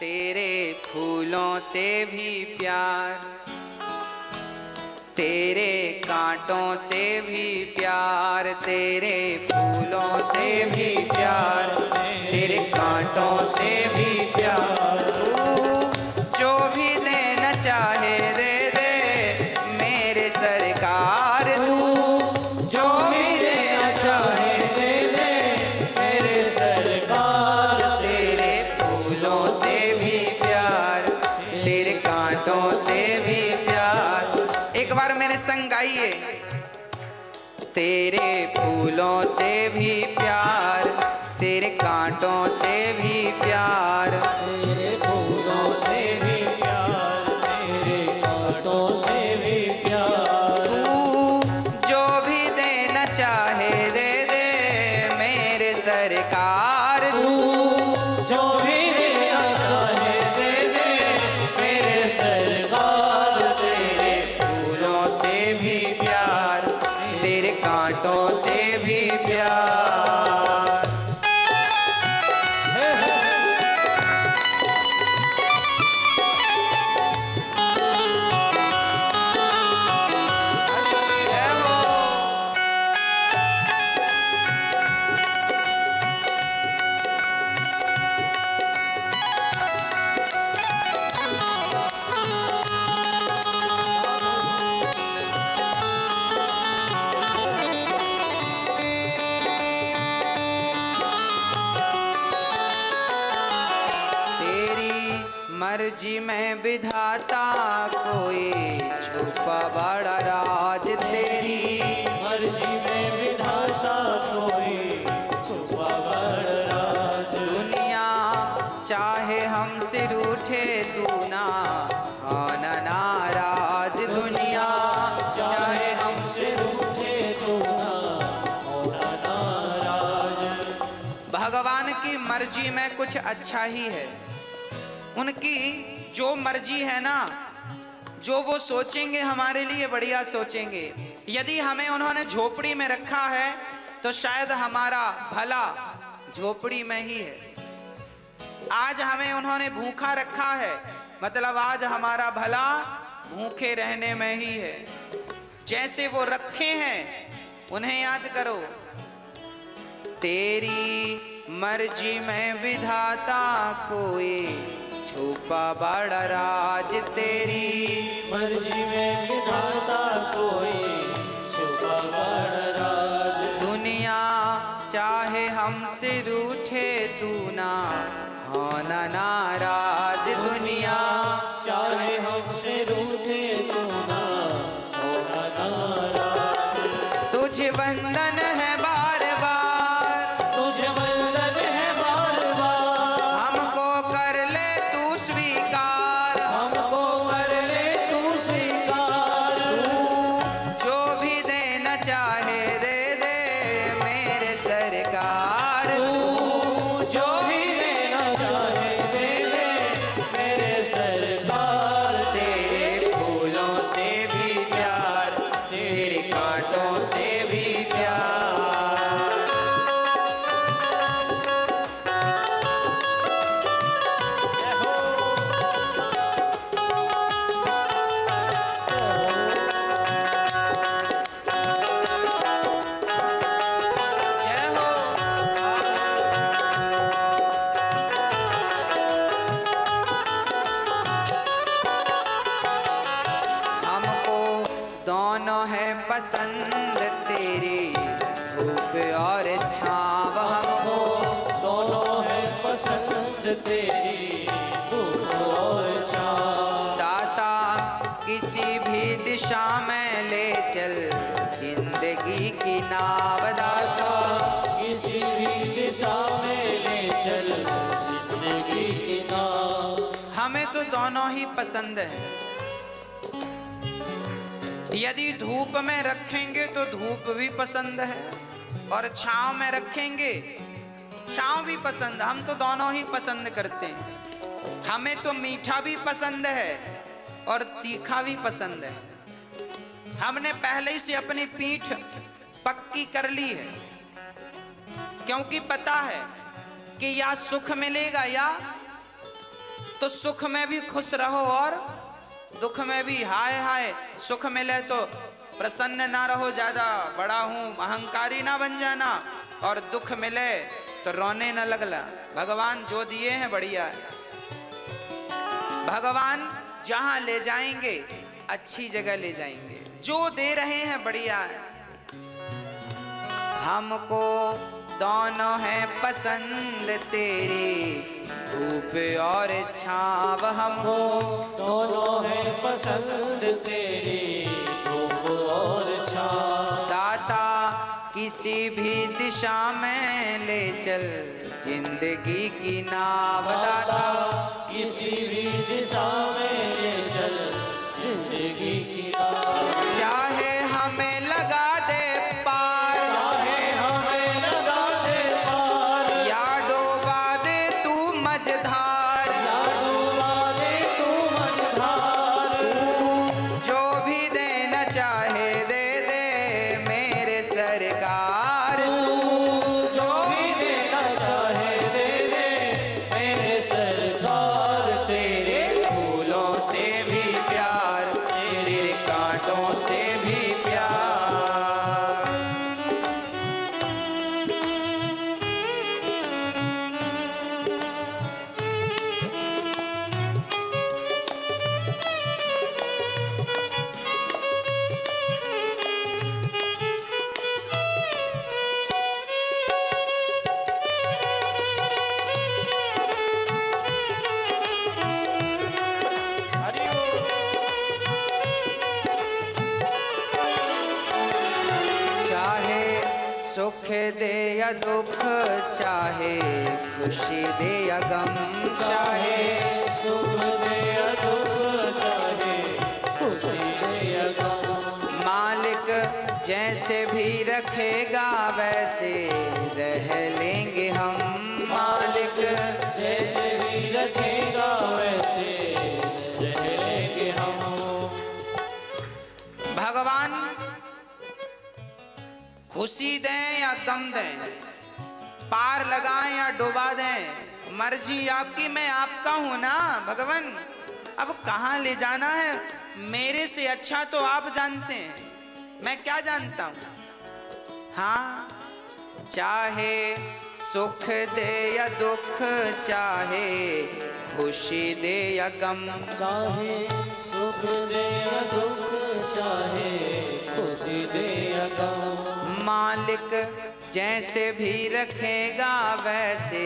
तेरे फूलों से भी प्यार, तेरे कांटों से भी प्यार, तेरे फूलों से भी प्यार, तेरे कांटों से भी प्यार। तू जो भी देना चाहे दे दे मेरे सरकार, तू जो भी देना चाहे दे दे मेरे सरकार। तेरे फूलों से भी प्यार, तेरे कांटों से भी प्यार। एक बार मेरे संग गाइए। तेरे फूलों से भी प्यार, तेरे कांटों से भी प्यार, तेरे फूलों से भी प्यार, तेरे कांटों से भी प्यार। तू जो भी देना चाहे दे दे मेरे सरकार, तू जो भी देना चाहे दे दे मेरे सरकार। तेरे फूलों से भी प्यार, तेरे कांटों से भी प्यार। मर्जी में विधाता कोई छुपा बड़ा राज, तेरी मर्जी में विधाता कोई छुपा बड़ा राज। दुनिया चाहे हमसे रूठे तू ना आना नाराज, दुनिया चाहे हमसे रूठे तू ना होना नाराज। भगवान की मर्जी में कुछ अच्छा ही है। उनकी जो मर्जी है ना, जो वो सोचेंगे हमारे लिए बढ़िया सोचेंगे। यदि हमें उन्होंने झोपड़ी में रखा है तो शायद हमारा भला झोपड़ी में ही है। आज हमें उन्होंने भूखा रखा है, मतलब आज हमारा भला भूखे रहने में ही है। जैसे वो रखे हैं उन्हें याद करो। तेरी मर्जी में विधाता कोई छुपा बड़ा राज, तेरी मर्जी में विधाता कोई छुपा बड़ा राज। दुनिया चाहे हमसे रूठे तू ना होना नाराज, दुनिया चाहे हमसे रूठे तू ना होना नाराज। तुझे वंदन है बार बार, तुझे वंदन है बार बार। हमको कर ले तू स्वीकार, हमको कर ले तू स्वीकार। तू जो भी देना चाहे दे दे मेरे सरकार, तू जो भी देना चाहे दे दे मेरे सरकार। तेरे फूलों से भी प्यार, तेरे कांटों से भी प्यार। जय हो। हमको दोनों है पसंद तेरी धूप और छाव, हमको दोनों है पसंद तेरी धूप और छाँव। दाता किसी भी दिशा में ले चल जिंदगी की नाव, दाता किसी भी दिशा में ले चल जिंदगी की नाव। हमें तो दोनों ही पसंद है। यदि धूप में रखेंगे तो धूप भी पसंद है और छांव में रखेंगे छांव भी पसंद। हम तो दोनों ही पसंद करते हैं। हमें तो मीठा भी पसंद है और तीखा भी पसंद है। हमने पहले ही से अपनी पीठ पक्की कर ली है, क्योंकि पता है कि या सुख मिलेगा या तो सुख में भी खुश रहो और दुख में भी हाय हाय। सुख मिले तो प्रसन्न ना रहो, ज्यादा बड़ा हूं अहंकारी ना बन जाना, और दुख मिले तो रोने न लगला। भगवान जो दिए हैं बढ़िया है, भगवान जहां ले जाएंगे अच्छी जगह ले जाएंगे, जो दे रहे हैं बढ़िया है। हमको दोनों है पसंद तेरी, धूप और छाव। हमको दोनों है पसंद तेरी, धूप और छाव। दाता किसी भी दिशा में ले चल जिंदगी की नाव। दाता किसी भी दिशा में ले चल जिंदगी की नाव। चाहे हमें लगा दे पार, चाहे हमें लगा दे पार, या डोबा दे तू मझधार। या डुबा दे तू मझधार। तू जो भी देना चाहे दे दे मेरे सरकार। जो भी देना चाहे दे दे मेरे सरकार। तेरे फूलों से भी प्यार, तेरे कांटों से भी प्यार। हरि बोल। चाहे सुख दे या दुख, चाहे खुशी दे या गम, चाहे सुख दे या दुख, चाहे खुशी दे या गम। मालिक जैसे भी रखेगा वैसे रह लेंगे हम। मालिक जैसे भी रखेगा वैसे रह लेंगे हम। भगवान खुशी दें या गम दें, पार लगाएं या डुबा दें, मर्जी आपकी, मैं आपका हूं ना भगवान। अब कहां ले जाना है मेरे से अच्छा तो आप जानते हैं, मैं क्या जानता हूं। हाँ, चाहे सुख दे या दुख, चाहे खुशी दे या गम, चाहे सुख दे या दुख, चाहे खुशी दे या गम। मालिक जैसे भी रखेगा वैसे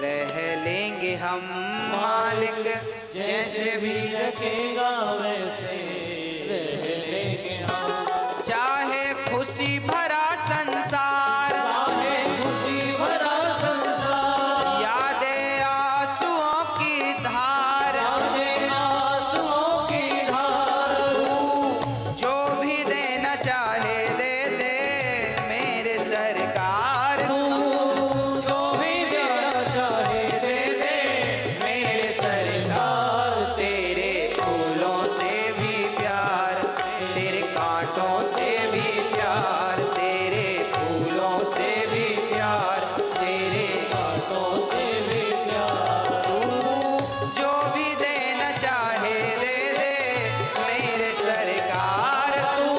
रह लेंगे हम। मालिक जैसे भी रखेगा वैसे रह लेंगे हम। चाहे खुशी भरा संसार, चाहे खुशी भरा संसार, यादे आंसुओं की धार। यादे आंसुओं की धार। तू जो भी देना चाहे दे दे मेरे सरकार। तू जो भी देना चाहे दे दे मेरे सरकार। तेरे फूलों से भी प्यार, तेरे कांटों से भी प्यार, तेरे फूलों से भी प्यार, तेरे कांटों से भी प्यार। तू जो भी देना चाहे दे दे मेरे सरकार। तू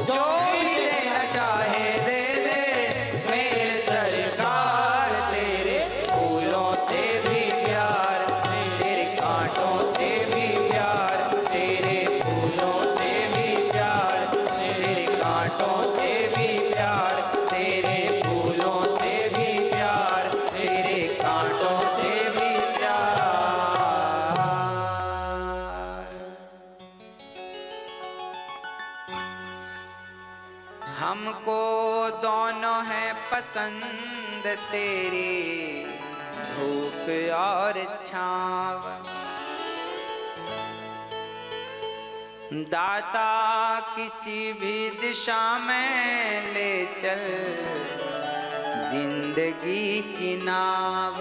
जो भी देना चाहे दे दे मेरे सरकार। तेरे फूलों से भी प्यार, तेरे कांटों से भी प्यार, तेरे फूलों से भी प्यार, तेरे कांटों से भी प्यार, तेरे फूलों से भी प्यार, तेरे कांटों से भी प्यार। हमको दोनों है पसंद तेरी, धूप और छाव। दाता किसी भी दिशा में ले चल जिंदगी की नाव।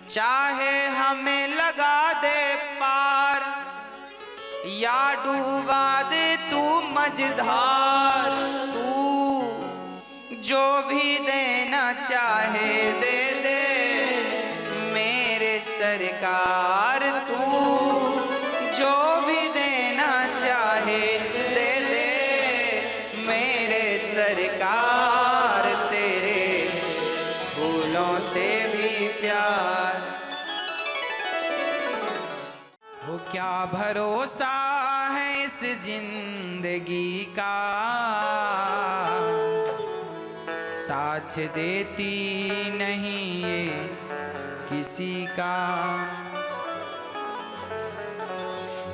चाहे हमें लगा दे पार, या डूबा दे तू मझधार। तू जो भी देना चाहे दे दे सरकार, तू जो भी देना चाहे दे दे मेरे सरकार, तेरे फूलों से भी प्यार। हो क्या भरोसा है इस जिंदगी का, साथ देती नहीं ये किसी का।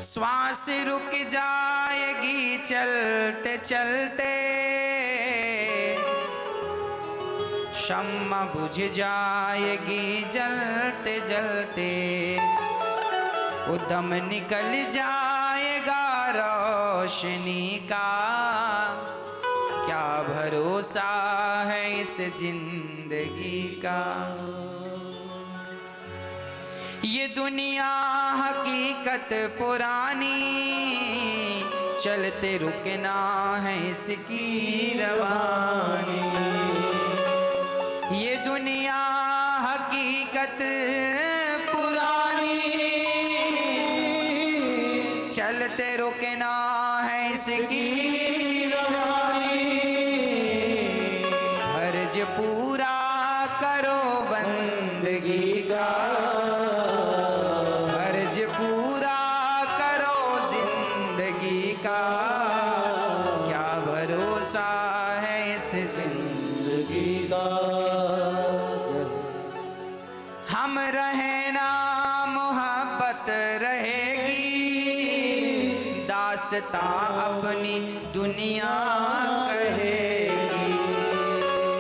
श्वास रुक जाएगी चलते चलते, शम्मा बुझ जाएगी जलते जलते, उदम निकल जाएगा रोशनी का। क्या भरोसा है इस जिंदगी का। ये दुनिया हकीकत पुरानी, चलते रुकना है इसकी रवानी। ये दुनिया हकीकत पुरानी, चलते रुकना है इसकी रवानी। फर्ज पूरा करो बंदगी का, फर्ज पूरा करो जिंदगी का। क्या भरोसा है इस जिंदगी का। हम रहे ना मोहब्बत रहेगी, दास्तां अपनी दुनिया कहेगी।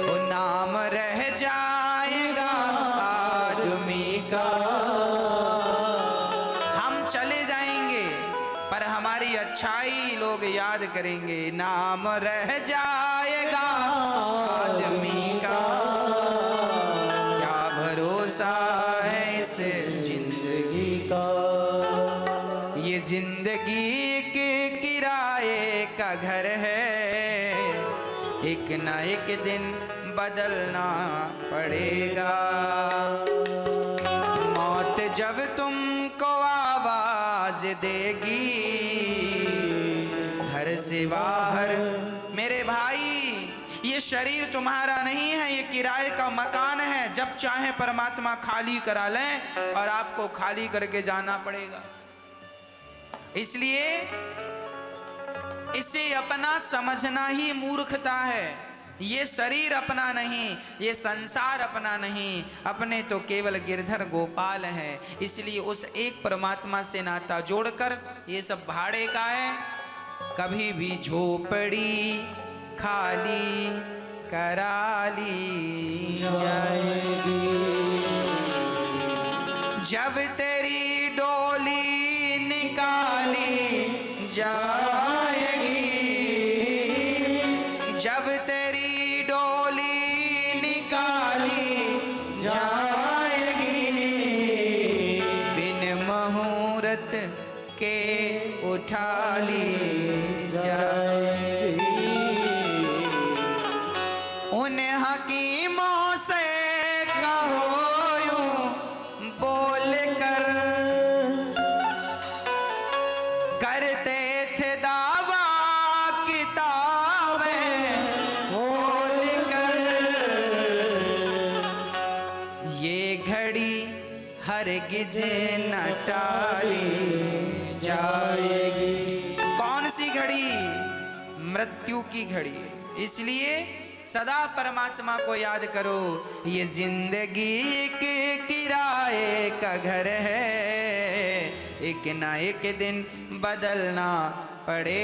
वो नाम रह जाएगा आदमी का। हम चले जाएंगे पर हमारी अच्छाई लोग याद करेंगे। नाम रह जाएगा आदमी का। क्या भरोसा है इस जिंदगी का। ये जिंदगी के किराए का घर है, एक ना एक दिन बदलना पड़ेगा। मौत जब तुमको आवाज देगी घर से बाहर, मेरे भाई ये शरीर तुम्हारा नहीं है, ये किराए का मकान है। जब चाहे परमात्मा खाली करा लें और आपको खाली करके जाना पड़ेगा। इसलिए इसे अपना समझना ही मूर्खता है। ये शरीर अपना नहीं, ये संसार अपना नहीं, अपने तो केवल गिरधर गोपाल हैं। इसलिए उस एक परमात्मा से नाता जोड़कर ये सब भाड़े का है। कभी भी झोपड़ी खाली करा ली जाएगी, जब तेरी डोली निकाली जाएगी, जब तेरी डोली निकाली जाएगी, बिन मुहूर्त के उठा ली जाएगी। उन हकीमों से कहो यूं बोल कर, करते थे दावा किताबें खोल कर, ये घड़ी हरगिज न टाली जाएगी। कौन सी घड़ी? मृत्यु की घड़ी। इसलिए सदा परमात्मा को याद करो। ये जिंदगी के किराए का घर है, एक ना एक दिन बदलना पड़े।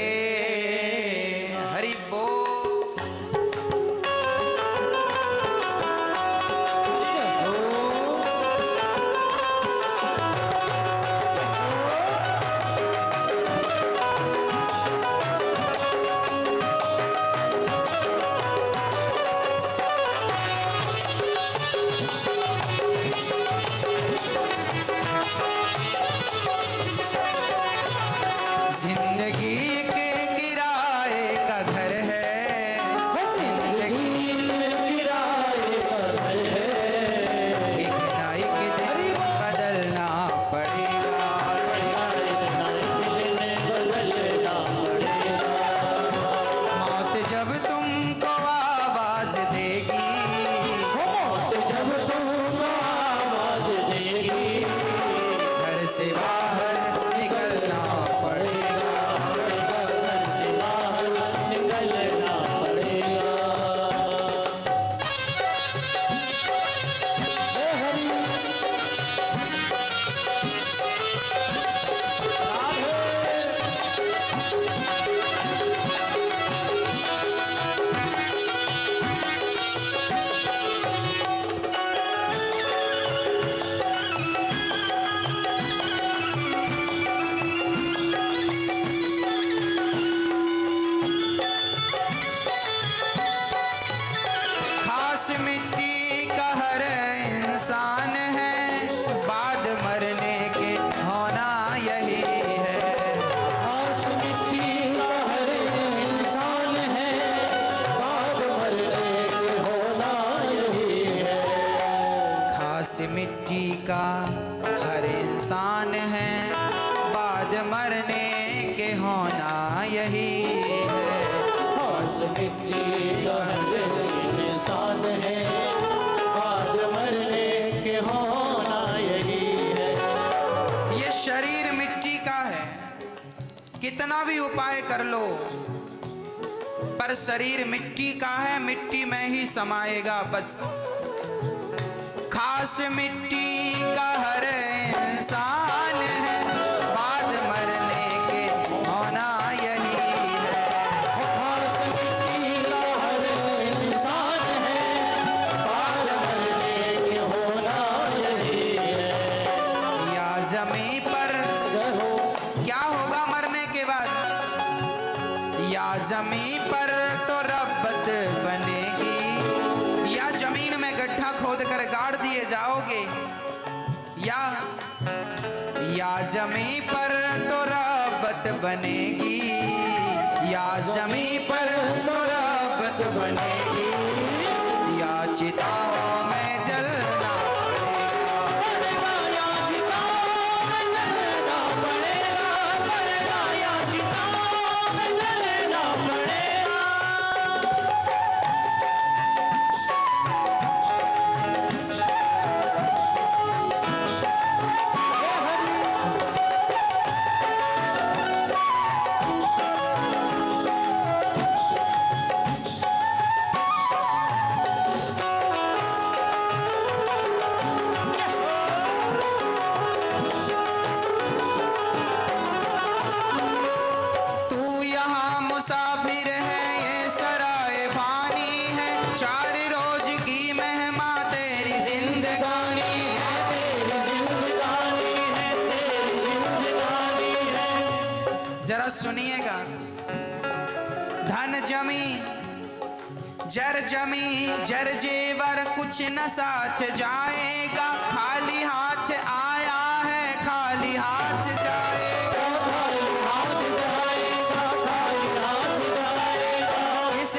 हरि बोल। जिंदगी के किराए का घर है, जी का हर इंसान है, बाद मरने के होना यही है। घास मिट्टी का हर इंसान है, बाद मरने के होना यही है। ये शरीर मिट्टी का है, कितना भी उपाय कर लो पर शरीर मिट्टी का है, मिट्टी में ही समाएगा बस। खास मिट्टी का हर इंसान है, बाद मरने के होना यही है। घास मिट्टी का हर इंसान है, बाद मरने के होना यही है। या जमीन पर जय हो। क्या होगा मरने के बाद? या जमीन पर तो रब्बत बनेगी, या जमीन में गड्ढा खोद कर गाड़ दिए जाओगे, या जमीन पर तो रब्बत बनेगी, या जमीन पर तो रब्बत बनेगी, या चिताओं में जलना पड़ेगा, या चिताओं में जलना पड़ेगा, पड़ेगा या चिताओं में जलना पड़ेगा। तू यहाँ मुसाफिर है, ये सराय फानी है, 4 रोज की मेहमा तेरी जिंदगानी है। तेरी जिंदगानी है, तेरी जिंदगानी है। जरा सुनिएगा, धन जमी जर जेवर कुछ न साथ जाएगा, खाली हाथ आया है खाली हाथ जाएगा। खाली हाथ जाएगा, खाली हाथ जाएगा। किस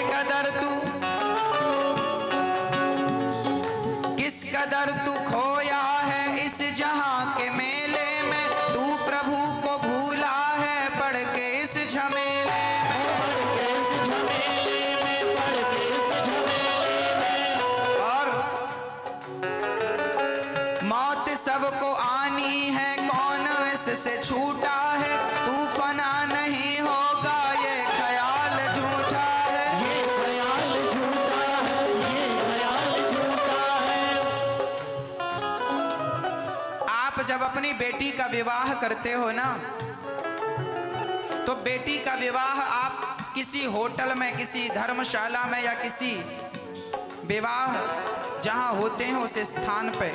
कदर तू खोया है इस जहां के मेले में, तू प्रभु को भूला है पढ़ के इस झमेले में। पड़ के इस झमेले में, पड़ के इस झमेले में। और मौत सबको आनी है, कौन इससे छूटा है, तू फना नहीं होगा ये ख्याल झूठा है। ये ख्याल झूठा है, ये ख्याल झूठा है। आप जब अपनी बेटी का विवाह करते हो ना, तो बेटी का विवाह आप किसी होटल में, किसी धर्मशाला में, या किसी विवाह जहां होते हैं उस स्थान पे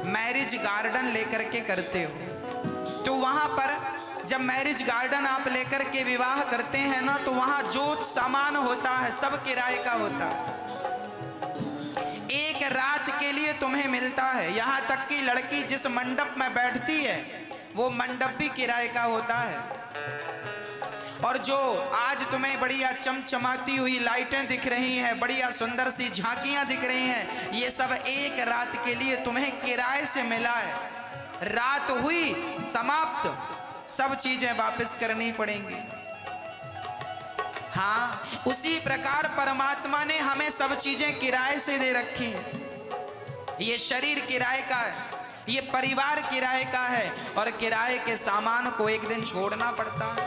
मैरिज गार्डन लेकर के करते हो। तो वहां पर जब मैरिज गार्डन आप लेकर के विवाह करते हैं ना, तो वहां जो सामान होता है सब किराए का होता है। एक रात के लिए तुम्हें मिलता है, यहां तक कि लड़की जिस मंडप में बैठती है वो मंडप भी किराए का होता है। और जो आज तुम्हें बढ़िया चमचमाती हुई लाइटें दिख रही हैं, बढ़िया सुंदर सी झांकियां दिख रही हैं, ये सब एक रात के लिए तुम्हें किराए से मिला है। रात हुई समाप्त, सब चीजें वापस करनी पड़ेंगी। हाँ, उसी प्रकार परमात्मा ने हमें सब चीजें किराए से दे रखी हैं। ये शरीर किराए का है, ये परिवार किराए का है, और किराए के सामान को एक दिन छोड़ना पड़ता है।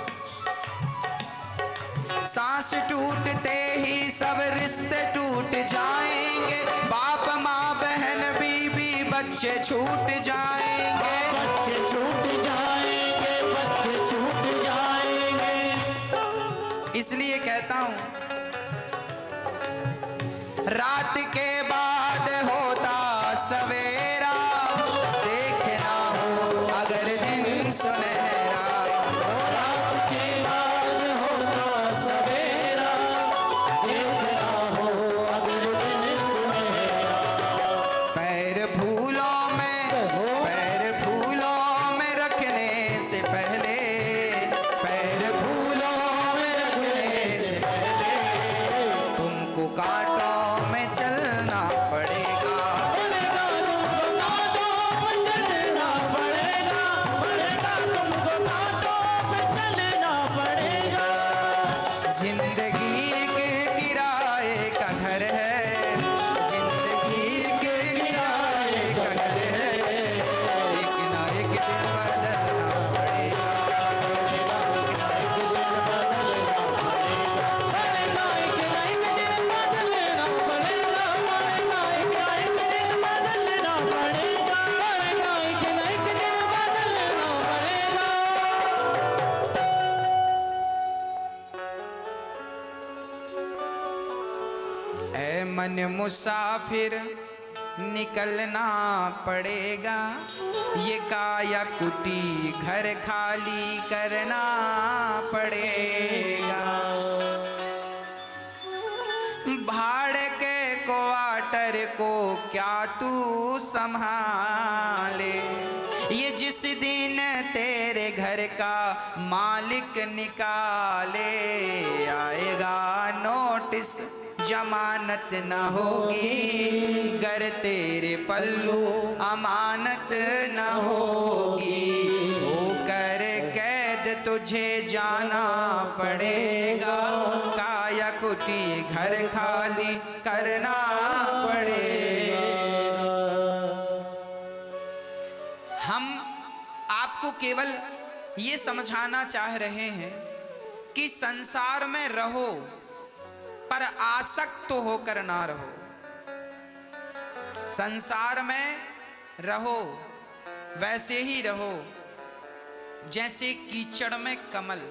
सांस टूटते ही सब रिश्ते टूट जाएंगे, बाप माँ बहन बीबी बच्चे छूट जाएंगे। बच्चे छूट जाएंगे, बच्चे छूट जाएंगे। इसलिए कहता हूं, रात के बाद होता सवेरा, देखना हो अगर दिन सुनहरा। रात के बाद होता सवेरा, देखना हो अगर दिन सुनहरा। पैर फूलों में रखने से पहले, पैर फूलों में रखने से पहले, तुमको कांटों में चलना मन मुसाफिर निकलना पड़ेगा। ये काया कुटी घर खाली करना पड़ेगा। भाड़े के क्वार्टर को क्या तू संभाले, ये जिस दिन तेरे घर का मालिक निकाले, आएगा नोटिस जमानत न होगी, गर तेरे पल्लू अमानत न होगी। होकर कैद तुझे जाना पड़ेगा, काया कुटी घर खाली करना पड़ेगा। हम आपको केवल ये समझाना चाह रहे हैं कि संसार में रहो पर आसक्त तो होकर ना रहो। संसार में रहो वैसे ही रहो जैसे कीचड़ में कमल।